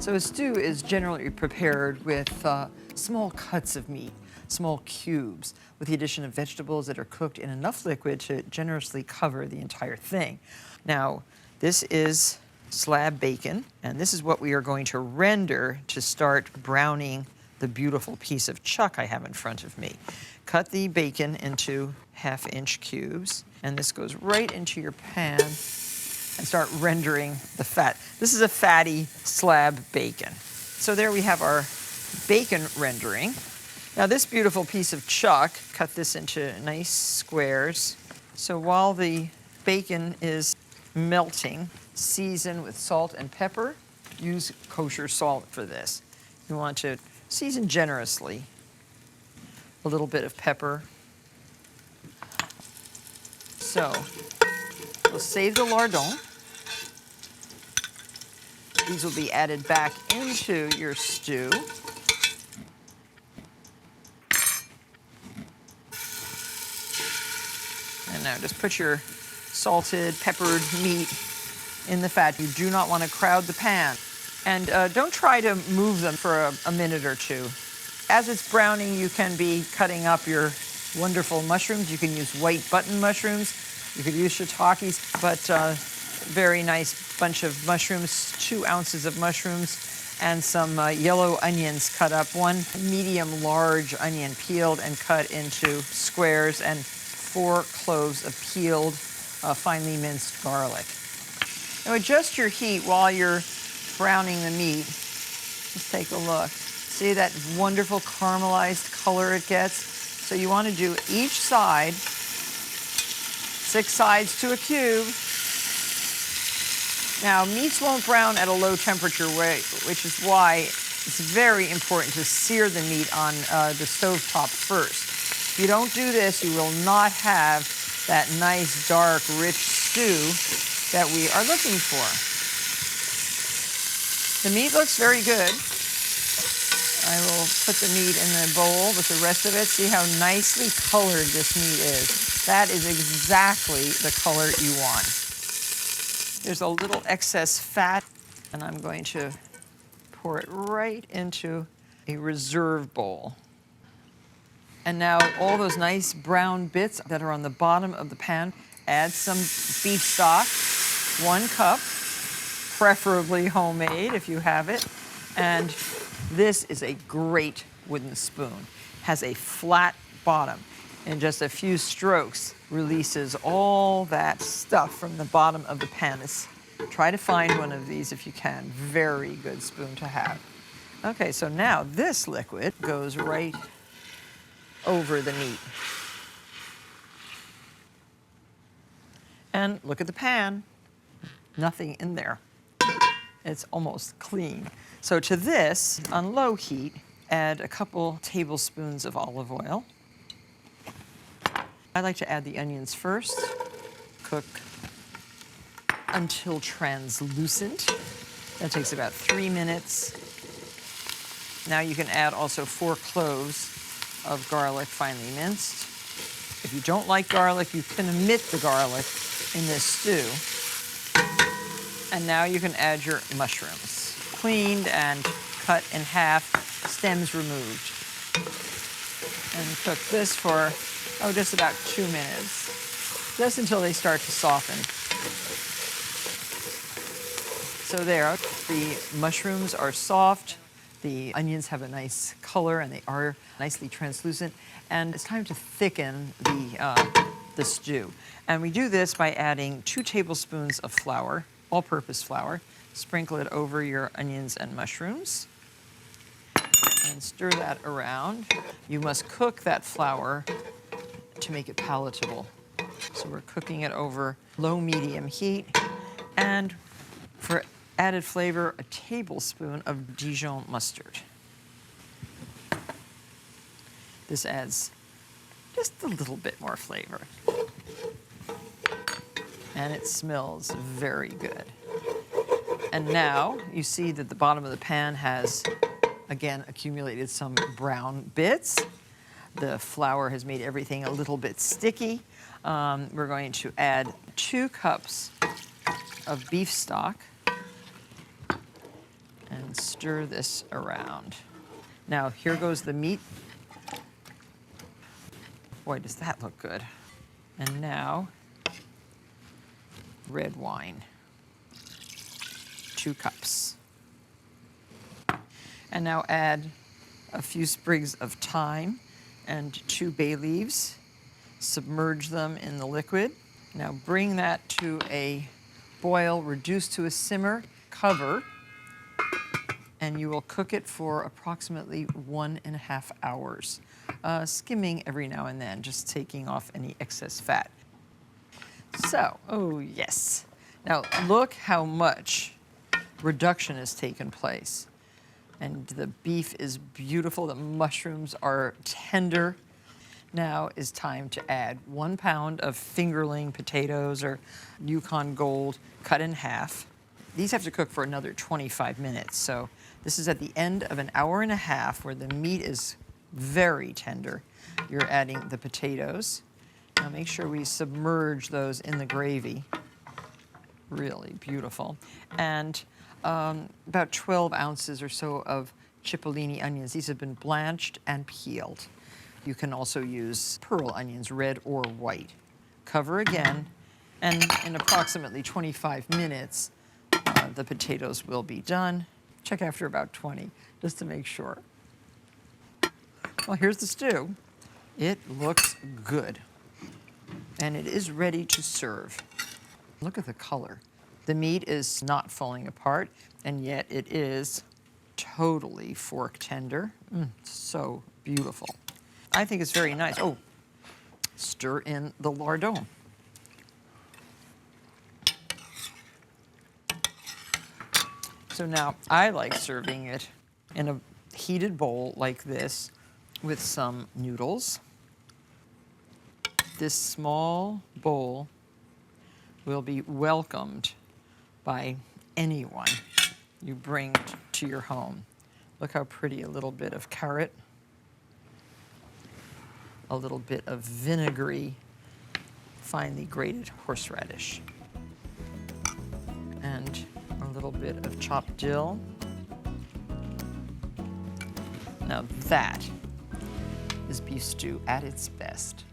So a stew is generally prepared with small cuts of meat, small cubes, with the addition of vegetables that are cooked in enough liquid to generously cover the entire thing. Now, this is slab bacon, and this is what we are going to render to start browning the beautiful piece of chuck I have in front of me. Cut the bacon into 1/2-inch cubes, and this goes right into your pan and start rendering the fat. This is a fatty slab bacon. So there we have our bacon rendering. Now this beautiful piece of chuck, cut this into nice squares. So while the bacon is melting, season with salt and pepper. Use kosher salt for this. You want to season generously. A little bit of pepper. So we'll save the lardons. These will be added back into your stew. And now just put your salted, peppered meat in the fat. You do not want to crowd the pan. And don't try to move them for a minute or two. As it's browning, you can be cutting up your wonderful mushrooms. You can use white button mushrooms. You could use shiitakes, but very nice bunch of mushrooms, 2 ounces of mushrooms, and some yellow onions cut up. 1 medium large onion peeled and cut into squares, and 4 cloves of peeled, finely minced garlic. Now adjust your heat while you're browning the meat. Let's take a look. See that wonderful caramelized color it gets? So you want to do each side, 6 sides to a cube. Now, meats won't brown at a low temperature, which is why it's very important to sear the meat on the stovetop first. If you don't do this, you will not have that nice, dark, rich stew that we are looking for. The meat looks very good. I will put the meat in the bowl with the rest of it. See how nicely colored this meat is. That is exactly the color you want. There's a little excess fat, and I'm going to pour it right into a reserve bowl. And now all those nice brown bits that are on the bottom of the pan, add some beef stock, 1 cup, preferably homemade if you have it. And this is a great wooden spoon. Has a flat bottom. In just a few strokes, releases all that stuff from the bottom of the pan. Try to find one of these if you can. Very good spoon to have. Okay, so now this liquid goes right over the meat. And look at the pan. Nothing in there. It's almost clean. So to this, on low heat, add a couple tablespoons of olive oil. I like to add the onions first. Cook until translucent. That takes about 3 minutes. Now you can add also 4 cloves of garlic finely minced. If you don't like garlic, you can omit the garlic in this stew. And now you can add your mushrooms, cleaned and cut in half, stems removed. And cook this for, just about 2 minutes, just until they start to soften. So there, the mushrooms are soft, the onions have a nice color, and they are nicely translucent, and it's time to thicken the stew. And we do this by adding 2 tablespoons of flour, all-purpose flour. Sprinkle it over your onions and mushrooms, and stir that around. You must cook that flour to make it palatable. So we're cooking it over low-medium heat, and for added flavor, a tablespoon of Dijon mustard. This adds just a little bit more flavor. And it smells very good. And now you see that the bottom of the pan has, again, accumulated some brown bits. The flour has made everything a little bit sticky. We're going to add 2 cups of beef stock. and stir this around. Now, here goes the meat. Boy, does that look good. And now, red wine, 2 cups. And now add a few sprigs of thyme and 2 bay leaves. Submerge them in the liquid. Now bring that to a boil, reduce to a simmer, cover, and you will cook it for approximately 1.5 hours. Skimming every now and then, just taking off any excess fat. So, oh yes. Now look how much reduction has taken place. And the beef is beautiful, the mushrooms are tender. Now is time to add 1 pound of fingerling potatoes or Yukon Gold cut in half. These have to cook for another 25 minutes. So this is at the end of an hour and a half where the meat is very tender. You're adding the potatoes. Now make sure we submerge those in the gravy. Really beautiful. And about 12 ounces or so of cipollini onions. These have been blanched and peeled. You can also use pearl onions, red or white. Cover again, and in approximately 25 minutes, the potatoes will be done. Check after about 20, just to make sure. Well, here's the stew. It looks good, and it is ready to serve. Look at the color. The meat is not falling apart, and yet it is totally fork tender. So beautiful. I think it's very nice. Oh, stir in the lardon. So now I like serving it in a heated bowl like this with some noodles. This small bowl will be welcomed by anyone you bring to your home. Look how pretty, a little bit of carrot, a little bit of vinegary, finely grated horseradish, and a little bit of chopped dill. Now that is beef stew at its best.